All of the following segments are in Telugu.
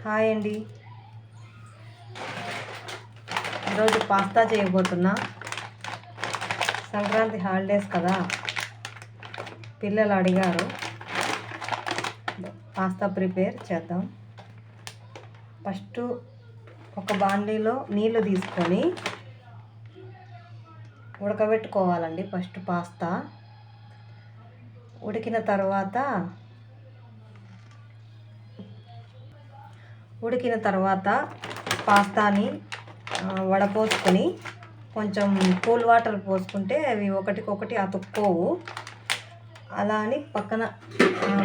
హాయ్ అండి. ఈరోజు పాస్తా చేయబోతున్నా. సంక్రాంతి హాలిడేస్ కదా, పిల్లలు అడిగారు పాస్తా ప్రిపేర్ చేద్దాం. ఫస్ట్ ఒక బాండీలో నీళ్ళు తీసుకొని ఉడకబెట్టుకోవాలండి. ఫస్ట్ పాస్తా ఉడికిన తర్వాత పాస్తాని వడపోసుకొని కొంచెం కూల్ వాటర్ పోసుకుంటే అవి ఒకటికొకటి అతుక్కోవు. అలా అని పక్కన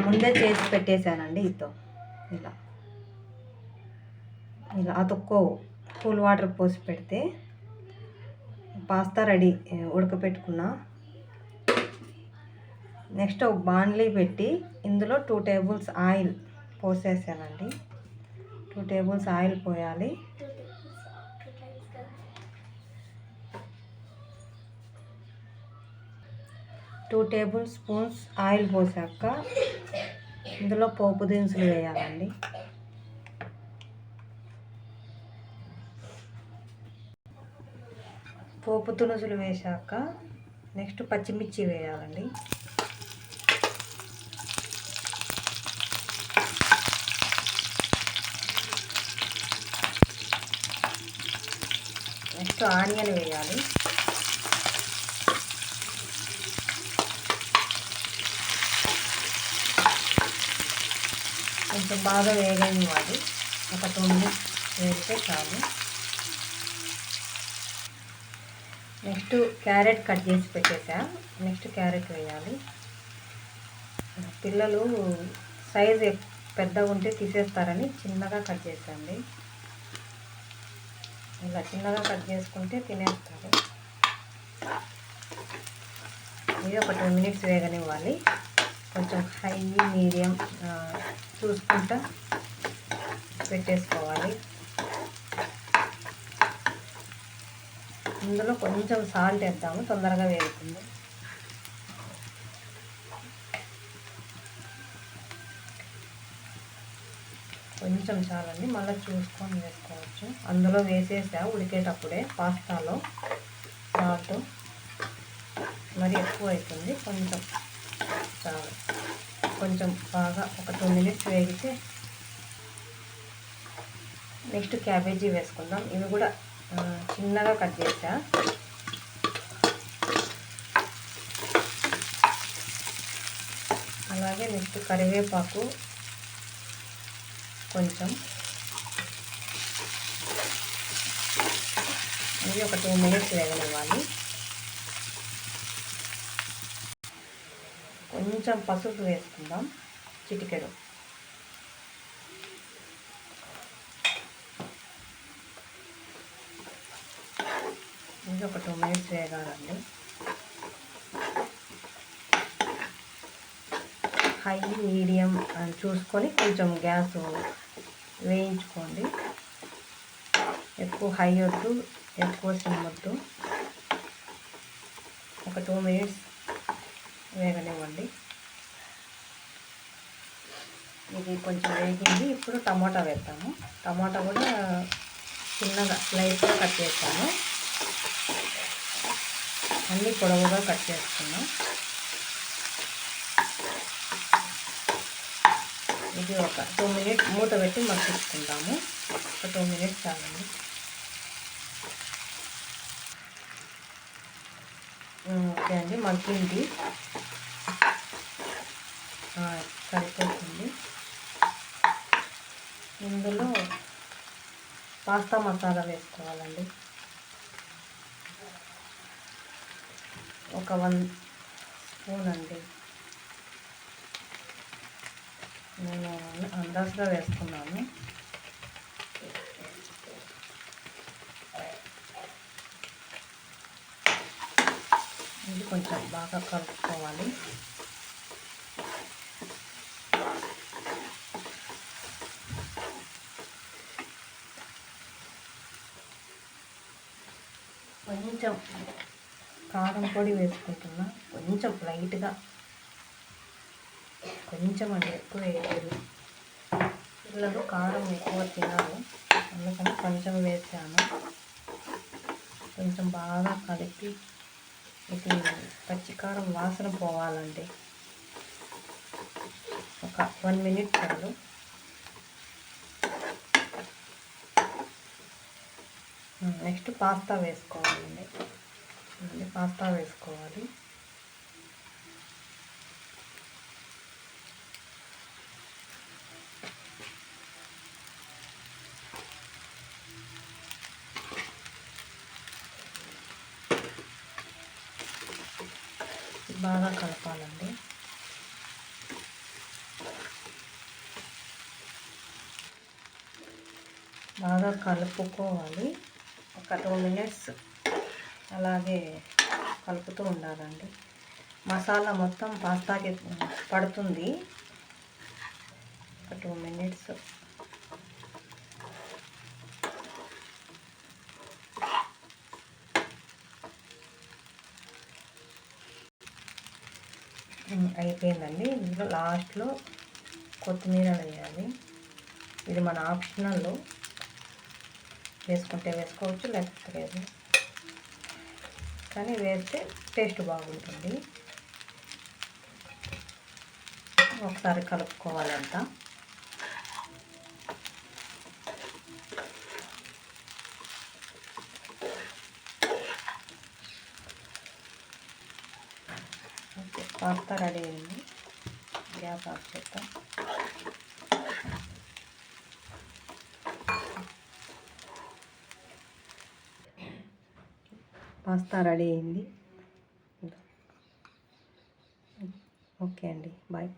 ముందే చేసి పెట్టేశానండి. ఇలా అతుక్కోవు. కూల్ వాటర్ పోసి పెడితే పాస్తా రెడీ, ఉడకపెట్టుకున్నా. నెక్స్ట్ ఒక బాండ్లీ పెట్టి ఇందులో 2 టేబుల్స్ ఆయిల్ పోసేసానండి. 2 టేబుల్స్ ఆయిల్ పోయాలి. టూ టేబుల్ స్పూన్స్ ఆయిల్ పోసాక ఇందులో పోపు దినుసులు వేయాలండి. పోపు దినుసులు వేసాక నెక్స్ట్ పచ్చిమిర్చి వేయాలండి. నెక్స్ట్ ఆనియన్ వేయాలి. కొంచెం బాగా వేగనివ్వాలి. ఒక 2 మినిట్స్ వేగితే చాలు. నెక్స్ట్ క్యారెట్ కట్ చేసి పెట్టేసా. నెక్స్ట్ క్యారెట్ వేయాలి. పిల్లలు సైజ్ పెద్దగా ఉంటే తీసేస్తారని చిన్నగా కట్ చేసండి. ఇలా చిన్నగా కట్ చేసుకుంటే తినేస్తారు. ఇది ఒక 2 మినిట్స్ వేగనివ్వాలి. కొంచెం హై మీడియం చూసుకుంటా పెట్టేసుకోవాలి. ఇందులో కొంచెం సాల్ట్ వేద్దాము, తొందరగా వేగుతుంది. కొంచెం చాలండి, మళ్ళీ చూసుకొని వేసుకోవచ్చు. అందులో వేసేసా ఉడికేటప్పుడే పాస్తాలో సాల్ట్. మరి ఎక్కువ అవుతుంది, కొంచెం చాలు. కొంచెం బాగా ఒక 2 మినిట్స్ వేగితే నెక్స్ట్ క్యాబేజీ వేసుకుందాం. ఇవి కూడా చిన్నగా కట్ చేసా. అలాగే నెక్స్ట్ కరివేపాకు కొంచెం. ఇది ఒక 2 మినిట్స్ వేగనివ్వాలి. కొంచెం పసుపు వేసుకుందాం, చిటికెడు. ఇది ఒక 2 మినిట్స్ వేగాలండి. హై మీడియం అని చూసుకొని కొంచెం గ్యాస్ వేయించుకోండి. ఎక్కువ హై వద్దు, ఎక్కువ సిమ్ వద్దు. ఒక 2 మినిట్స్ వేగనివ్వండి. ఇది కొంచెం వేగింది. ఇప్పుడు టమాటా వేద్దాము. టమాటా కూడా చిన్నగా స్లైస్గా కట్ చేస్తాను. అన్నీ పొడవుగా కట్ చేసుకున్నాం. ఇది ఒక 2 మినిట్స్ మూత పెట్టి మగ్గించుకుందాము. ఒక 2 మినిట్స్ చాలండి. ఓకే అండి, మగ్గింది, సరిపోతుంది. ఇందులో పాస్తా మసాలా వేసుకోవాలండి. ఒక 1 స్పూన్ అండి. నేను అందాజుగా వేసుకున్నాను. ఇది కొంచెం బాగా కలుపుకోవాలి. కొంచెం కారం పొడి వేసుకుంటున్నా, కొంచెం లైట్గా, కొంచెం అండి, ఎక్కువ వేయలేదు. పిల్లలు కారం ఎక్కువ తినరు, అందుకని కొంచెం వేసాను. కొంచెం బాగా కలిపి ఇది పచ్చికారం వాసన పోవాలండి. ఒక 1 మినిట్ చాలు. నెక్స్ట్ పాస్తా వేసుకోవాలండి. పాస్తా వేసుకోవాలి. బాగా కలపాలండి. బాగా కలుపుకోవాలి. ఒక 2 మినిట్స్ అలాగే కలుపుతూ ఉండాలండి. మసాలా మొత్తం పాస్తాకి పడుతుంది. ఒక 2 మినిట్స్. అయిపోయిందండి. ఇందులో లాస్ట్లో కొత్తిమీర వేయాలి. ఇది మన ఆప్షనల్, వేసుకుంటే వేసుకోవచ్చు, లేకపోతే లేదు, కానీ వేస్తే టేస్ట్ బాగుంటుంది. ఒకసారి కలుపుకోవాలంట. ఓకే, పాస్తా రెడీ అయింది. గ్యాస్ ఆఫ్ చేద్దాం. పాస్తా రెడీ అయింది. ఓకే అండి, బాయ్.